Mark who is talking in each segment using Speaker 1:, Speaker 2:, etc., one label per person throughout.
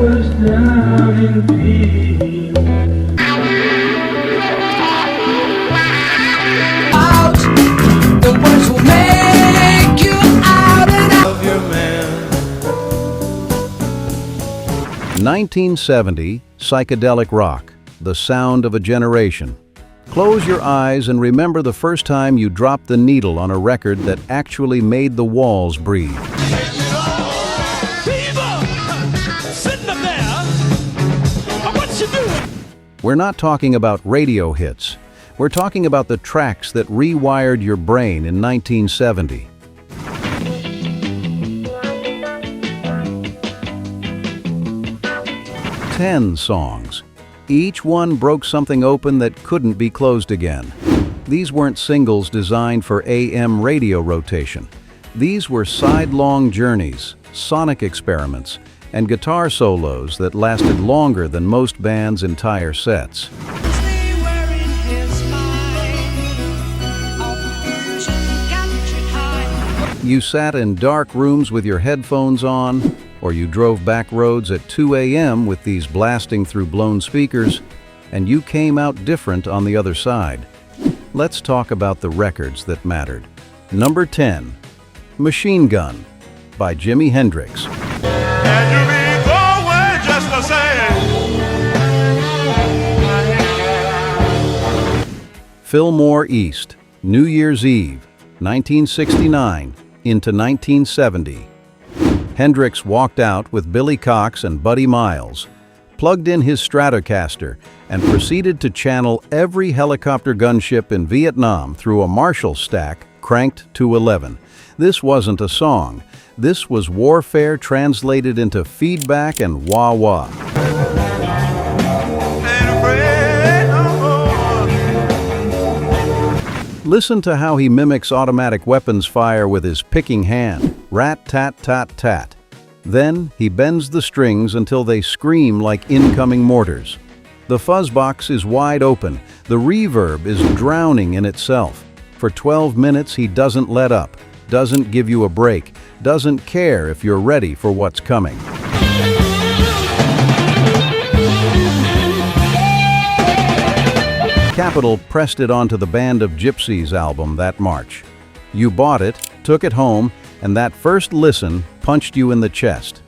Speaker 1: was down in peace.
Speaker 2: Out, the words will make you out and out
Speaker 1: Of your man.
Speaker 3: 1970, psychedelic rock, the sound of a generation. Close your eyes and remember the first time you dropped the needle on a record that actually made the walls breathe.
Speaker 4: Sitting up there, what you doing?
Speaker 3: We're not talking about radio hits. We're talking about the tracks that rewired your brain in 1970. Ten songs. Each one broke something open that couldn't be closed again. These weren't singles designed for AM radio rotation. These were sidelong journeys, sonic experiments, and guitar solos that lasted longer than most bands' entire sets. You sat in dark rooms with your headphones on, or you drove back roads at 2 a.m. with these blasting through blown speakers, and you came out different on the other side. Let's talk about the records that mattered. Number 10, Machine Gun by Jimi Hendrix.
Speaker 5: And you be going just the same.
Speaker 3: Fillmore East, New Year's Eve, 1969 into 1970. Hendrix walked out with Billy Cox and Buddy Miles, plugged in his Stratocaster, and proceeded to channel every helicopter gunship in Vietnam through a Marshall stack cranked to 11. This wasn't a song. This was warfare translated into feedback and wah-wah. Listen to how he mimics automatic weapons fire with his picking hand, rat-tat-tat-tat. Then he bends the strings until they scream like incoming mortars. The fuzz box is wide open. The reverb is drowning in itself. For 12 minutes he doesn't let up, doesn't give you a break, doesn't care if you're ready for what's coming. Capitol pressed it onto the Band of Gypsies album that March. You bought it, took it home, and that first listen punched you in the chest.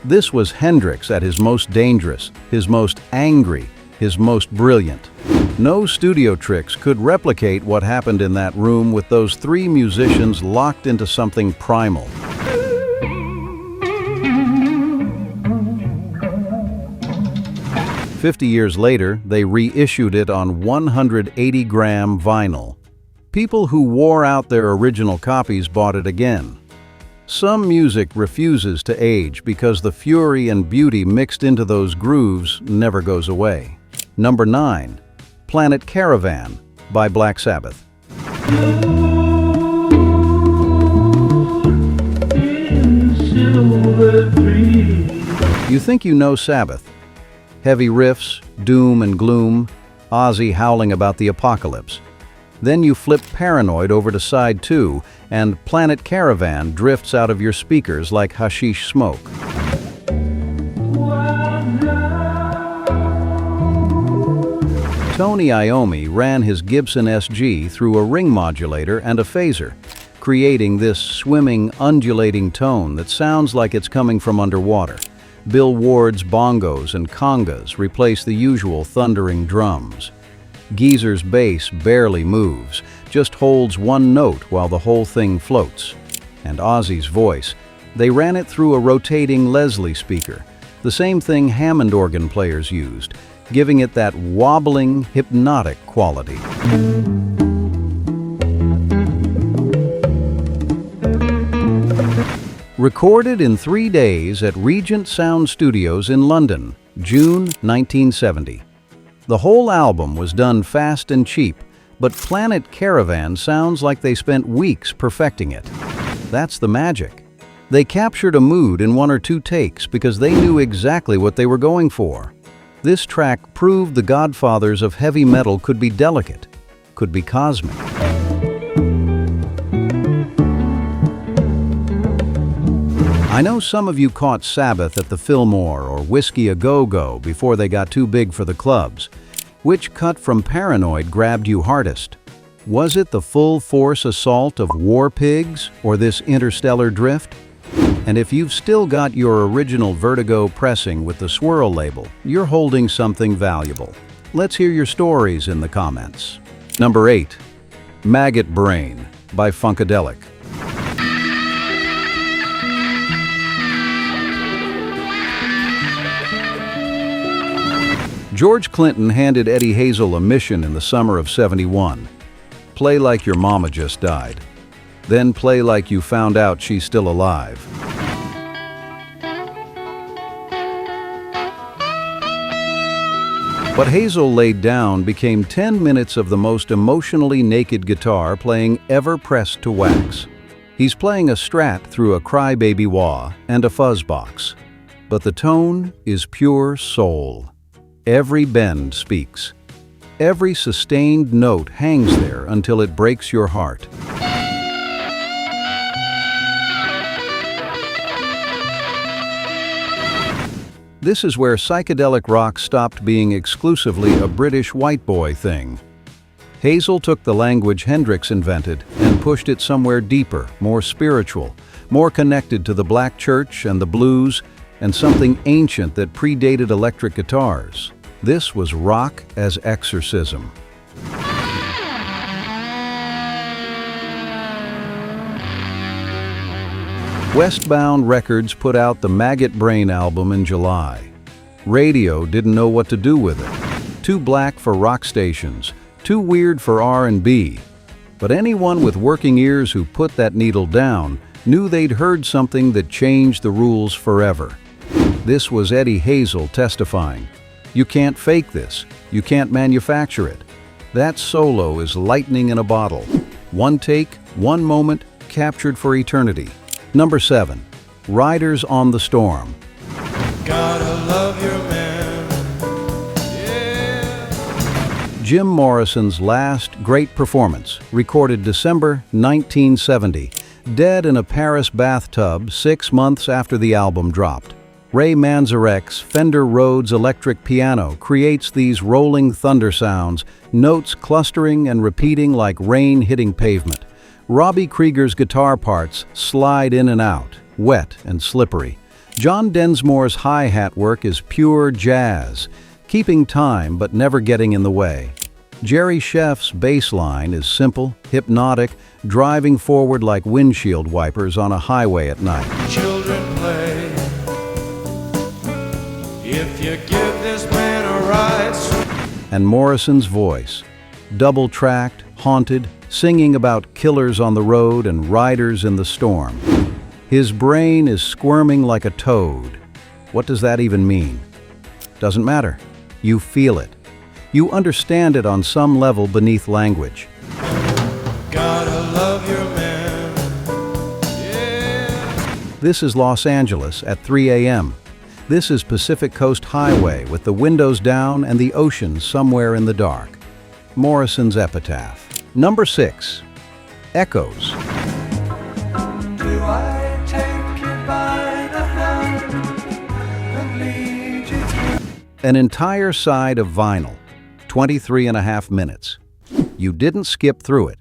Speaker 3: This was Hendrix at his most dangerous, his most angry, his most brilliant. No studio tricks could replicate what happened in that room with those three musicians locked into something primal. "50 years later, they reissued it on 180-gram vinyl. People who wore out their original copies bought it again. Some music refuses to age because the fury and beauty mixed into those grooves never goes away. Number 9, Planet Caravan by Black Sabbath. You think you know Sabbath. Heavy riffs, doom and gloom, Ozzy howling about the apocalypse. Then you flip Paranoid over to side 2, and Planet Caravan drifts out of your speakers like hashish smoke. Tony Iommi ran his Gibson SG through a ring modulator and a phaser, creating this swimming, undulating tone that sounds like it's coming from underwater. Bill Ward's bongos and congas replace the usual thundering drums. Geezer's bass barely moves, just holds one note while the whole thing floats. And Ozzy's voice, they ran it through a rotating Leslie speaker, the same thing Hammond organ players used, giving it that wobbling, hypnotic quality. Recorded in 3 days at Regent Sound Studios in London, June 1970. The whole album was done fast and cheap, but Planet Caravan sounds like they spent weeks perfecting it. That's the magic. They captured a mood in 1 or 2 takes because they knew exactly what they were going for. This track proved the godfathers of heavy metal could be delicate, could be cosmic. I know some of you caught Sabbath at the Fillmore or Whiskey A Go-Go before they got too big for the clubs. Which cut from Paranoid grabbed you hardest? Was it the full-force assault of War Pigs or this interstellar drift? And if you've still got your original Vertigo pressing with the swirl label, you're holding something valuable. Let's hear your stories in the comments. Number 8. Maggot Brain by Funkadelic. George Clinton handed Eddie Hazel a mission in the summer of '71. Play like your mama just died. Then play like you found out she's still alive. What Hazel laid down became 10 minutes of the most emotionally naked guitar playing ever pressed to wax. He's playing a Strat through a crybaby wah and a fuzz box. But the tone is pure soul. Every bend speaks. Every sustained note hangs there until it breaks your heart. This is where psychedelic rock stopped being exclusively a British white boy thing. Hazel took the language Hendrix invented and pushed it somewhere deeper, more spiritual, more connected to the black church and the blues, and something ancient that predated electric guitars. This was rock as exorcism. Westbound Records put out the Maggot Brain album in July. Radio didn't know what to do with it. Too black for rock stations, too weird for R&B. But anyone with working ears who put that needle down knew they'd heard something that changed the rules forever. This was Eddie Hazel testifying. You can't fake this. You can't manufacture it. That solo is lightning in a bottle. One take, one moment, captured for eternity. Number 7. Riders on the Storm.
Speaker 1: Gotta love your man. Yeah.
Speaker 3: Jim Morrison's last great performance, recorded December 1970, dead in a Paris bathtub 6 months after the album dropped. Ray Manzarek's Fender Rhodes electric piano creates these rolling thunder sounds, notes clustering and repeating like rain hitting pavement. Robbie Krieger's guitar parts slide in and out, wet and slippery. John Densmore's hi-hat work is pure jazz, keeping time but never getting in the way. Jerry Sheff's bass line is simple, hypnotic, driving forward like windshield wipers on a highway at night.
Speaker 1: Children play. If you give this man a ride.
Speaker 3: And Morrison's voice, double-tracked, haunted, singing about killers on the road and riders in the storm. His brain is squirming like a toad. What does that even mean? Doesn't matter. You feel it. You understand it on some level beneath language.
Speaker 1: Gotta love your man. Yeah.
Speaker 3: This is Los Angeles at 3 a.m. This is Pacific Coast Highway with the windows down and the ocean somewhere in the dark. Morrison's Epitaph. Number 6. Echoes.
Speaker 2: Do I take you by the hand and lead you through?
Speaker 3: An entire side of vinyl, 23.5 minutes. You didn't skip through it.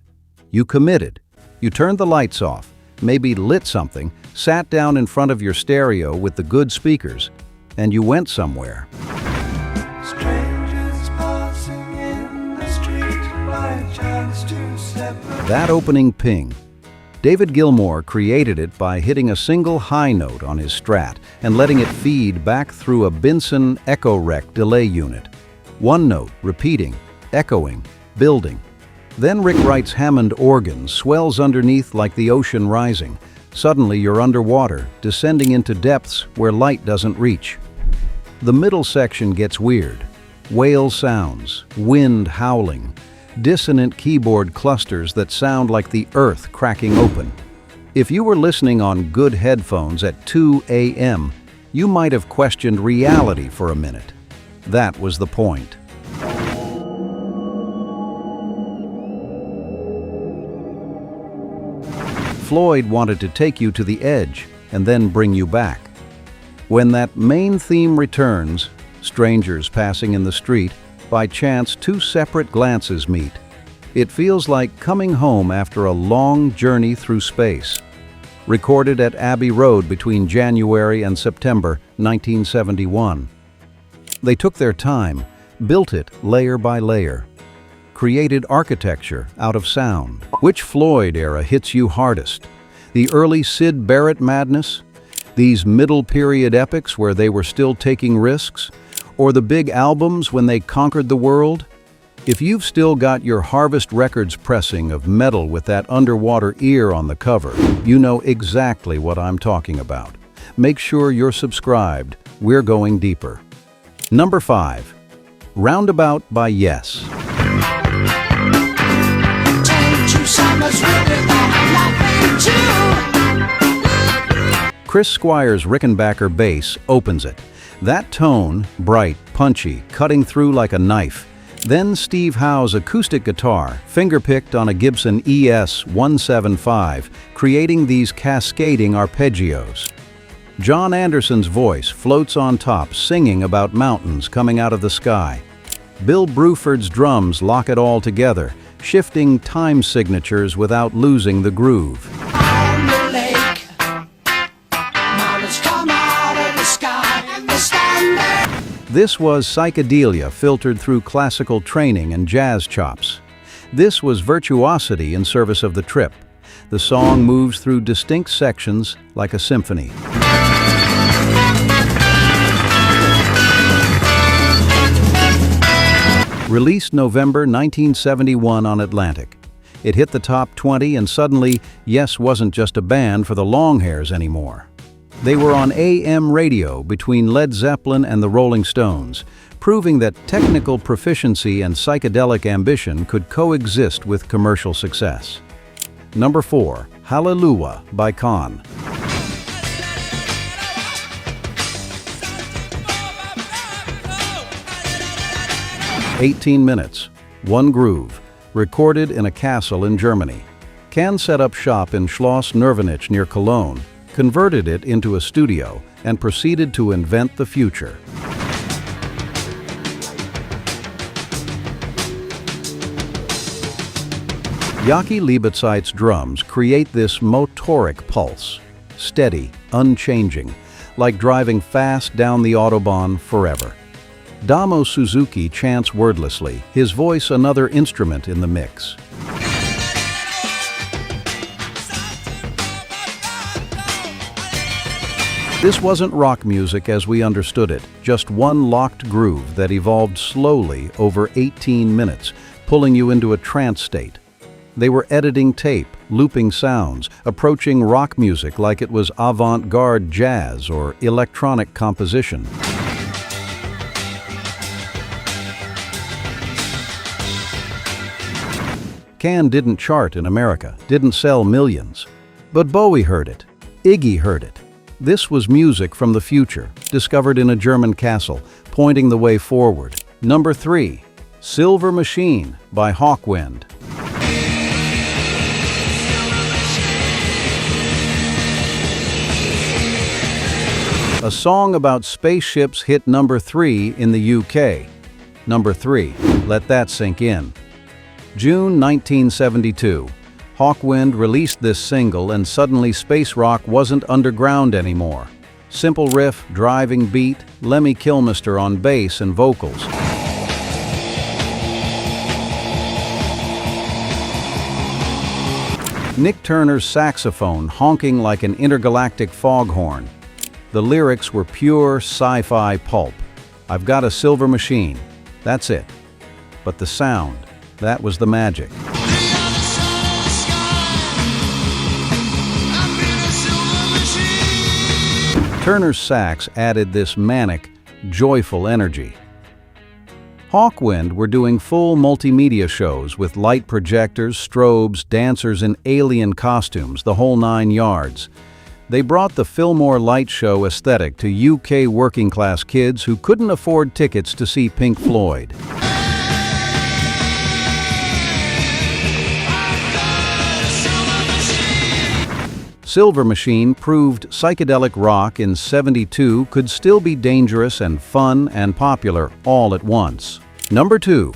Speaker 3: You committed. You turned the lights off, maybe lit something, sat down in front of your stereo with the good speakers, and you went somewhere.
Speaker 2: Strangers passing in the street by chance to separate.
Speaker 3: That opening ping. David Gilmour created it by hitting a single high note on his Strat and letting it feed back through a Binson Echorecs delay unit. One note, repeating, echoing, building. Then Rick Wright's Hammond organ swells underneath like the ocean rising. Suddenly you're underwater, descending into depths where light doesn't reach. The middle section gets weird. Whale sounds, wind howling, dissonant keyboard clusters that sound like the earth cracking open. If you were listening on good headphones at 2 a.m., you might have questioned reality for a minute. That was the point. Floyd wanted to take you to the edge, and then bring you back. When that main theme returns, strangers passing in the street, by chance 2 separate glances meet. It feels like coming home after a long journey through space. Recorded at Abbey Road between January and September 1971. They took their time, built it layer by layer, created architecture out of sound. Which Floyd era hits you hardest? The early Syd Barrett madness? These middle period epics where they were still taking risks? Or the big albums when they conquered the world? If you've still got your Harvest Records pressing of metal with that underwater ear on the cover, you know exactly what I'm talking about. Make sure you're subscribed. We're going deeper. Number 5. Roundabout by Yes. Chris Squire's Rickenbacker bass opens it. That tone, bright, punchy, cutting through like a knife. Then Steve Howe's acoustic guitar, finger-picked on a Gibson ES-175, creating these cascading arpeggios. John Anderson's voice floats on top, singing about mountains coming out of the sky. Bill Bruford's drums lock it all together, shifting time signatures without losing the groove.
Speaker 2: On the lake, mountains come out of the sky, and they stand there.
Speaker 3: This was psychedelia filtered through classical training and jazz chops. This was virtuosity in service of the trip. The song moves through distinct sections like a symphony. Released November 1971 on Atlantic. It hit the top 20 and suddenly, Yes wasn't just a band for the long hairs anymore. They were on AM radio between Led Zeppelin and the Rolling Stones, proving that technical proficiency and psychedelic ambition could coexist with commercial success. Number 4. Halleluhwah by Khan. "18 minutes, one groove," recorded in a castle in Germany. Can set up shop in Schloss Nervenich near Cologne, converted it into a studio, and proceeded to invent the future. Yaki Liebezeit's drums create this Motorik pulse, steady, unchanging, like driving fast down the Autobahn forever. Damo Suzuki chants wordlessly, his voice another instrument in the mix. This wasn't rock music as we understood it, just one locked groove that evolved slowly over 18 minutes, pulling you into a trance state. They were editing tape, looping sounds, approaching rock music like it was avant-garde jazz or electronic composition. Can didn't chart in America, didn't sell millions. But Bowie heard it. Iggy heard it. This was music from the future, discovered in a German castle, pointing the way forward. Number 3. Silver Machine by Hawkwind. A song about spaceships hit number 3 in the UK. Number 3. Let that sink in. June 1972. Hawkwind released this single and suddenly space rock wasn't underground anymore. Simple riff, driving beat, Lemmy Kilmister on bass and vocals. Nick Turner's saxophone honking like an intergalactic foghorn. The lyrics were pure sci-fi pulp. I've got a silver machine. That's it. But the sound, that was the magic. Turner's sax added this manic, joyful energy. Hawkwind were doing full multimedia shows with light projectors, strobes, dancers in alien costumes, the whole 9 yards. They brought the Fillmore light show aesthetic to UK working-class kids who couldn't afford tickets to see Pink Floyd. Silver Machine proved psychedelic rock in '72 could still be dangerous and fun and popular all at once. Number 2.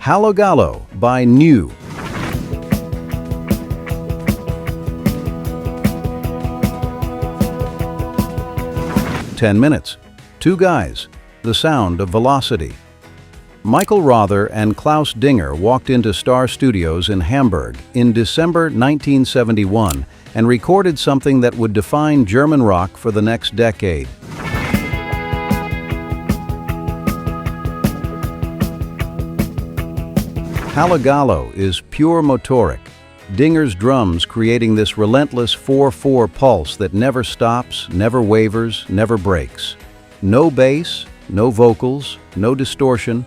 Speaker 3: Hallogallo by New. 10 minutes. Two guys. The sound of velocity. Michael Rother and Klaus Dinger walked into Star Studios in Hamburg in December 1971 and recorded something that would define German rock for the next decade. Hallogallo is pure Motorik. Dinger's drums creating this relentless 4/4 pulse that never stops, never wavers, never breaks. No bass, no vocals, no distortion,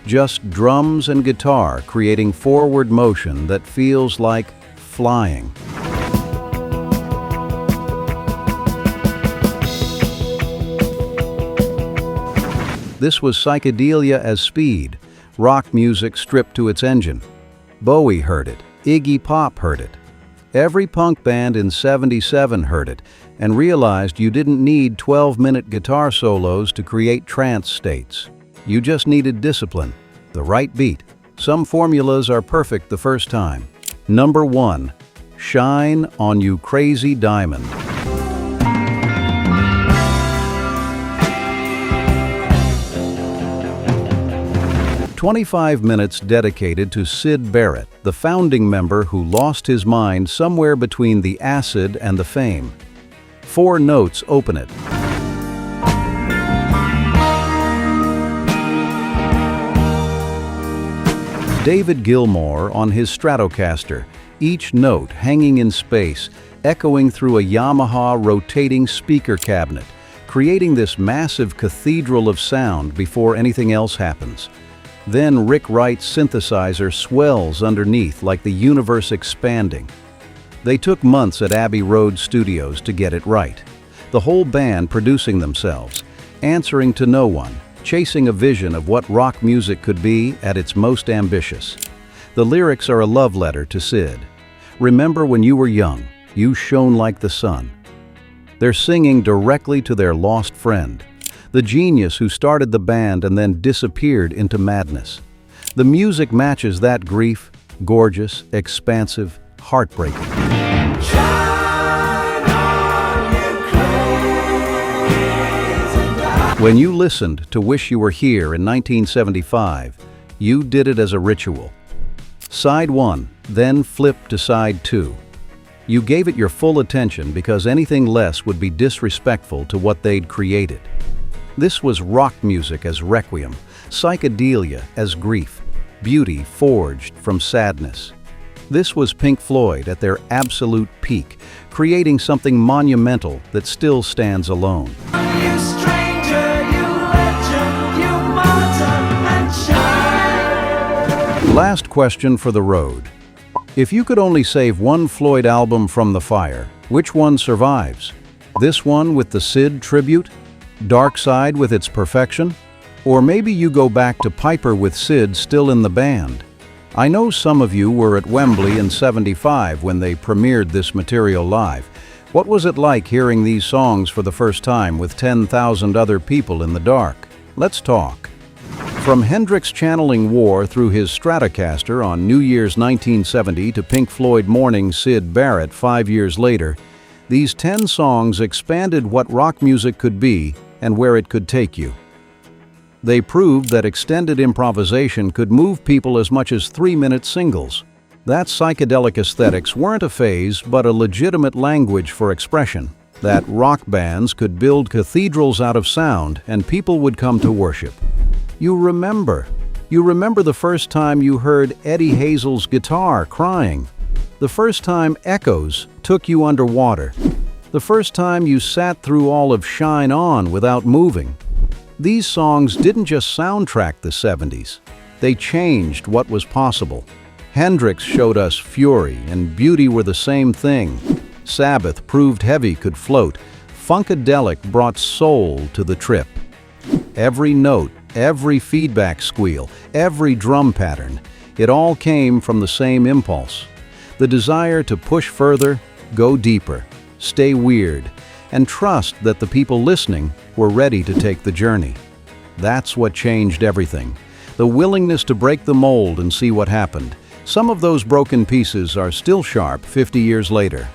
Speaker 3: just drums and guitar creating forward motion that feels like flying. This was psychedelia as speed, rock music stripped to its engine. Bowie heard it, Iggy Pop heard it. Every punk band in '77 heard it and realized you didn't need 12-minute guitar solos to create trance states. You just needed discipline, the right beat. Some formulas are perfect the first time. Number 1. Shine on You Crazy Diamond. "25 minutes dedicated to Syd Barrett, the founding member who lost his mind somewhere between the acid and the fame. 4 notes open it. David Gilmour on his Stratocaster, each note hanging in space, echoing through a Yamaha rotating speaker cabinet, creating this massive cathedral of sound before anything else happens. Then Rick Wright's synthesizer swells underneath like the universe expanding. They took months at Abbey Road Studios to get it right. The whole band producing themselves, answering to no one, chasing a vision of what rock music could be at its most ambitious. The lyrics are a love letter to Syd. Remember when you were young, you shone like the sun. They're singing directly to their lost friend, the genius who started the band and then disappeared into madness. The music matches that grief, gorgeous, expansive, heartbreaking. When you listened to Wish You Were Here in 1975, you did it as a ritual. Side 1, then flip to side 2. You gave it your full attention because anything less would be disrespectful to what they'd created. This was rock music as requiem, psychedelia as grief, beauty forged from sadness. This was Pink Floyd at their absolute peak, creating something monumental that still stands alone.
Speaker 2: You stranger, you legend, you martyr and shine.
Speaker 3: Last question for the road. If you could only save one Floyd album from the fire, which one survives? This one with the Syd tribute? Dark Side with its perfection? Or maybe you go back to Piper with Syd still in the band? I know some of you were at Wembley in '75 when they premiered this material live. What was it like hearing these songs for the first time with 10,000 other people in the dark? Let's talk. From Hendrix channeling war through his Stratocaster on New Year's 1970 to Pink Floyd mourning Syd Barrett 5 years later, these 10 songs expanded what rock music could be and where it could take you. They proved that extended improvisation could move people as much as 3-minute singles. That psychedelic aesthetics weren't a phase but a legitimate language for expression. That rock bands could build cathedrals out of sound and people would come to worship. You remember the first time you heard Eddie Hazel's guitar crying. The first time echoes took you underwater. The first time you sat through all of Shine On without moving. These songs didn't just soundtrack the '70s. They changed what was possible. Hendrix showed us fury and beauty were the same thing. Sabbath proved heavy could float. Funkadelic brought soul to the trip. Every note, every feedback squeal, every drum pattern, it all came from the same impulse. The desire to push further, go deeper, stay weird, and trust that the people listening were ready to take the journey. That's what changed everything. The willingness to break the mold and see what happened. Some of those broken pieces are still sharp 50 years later.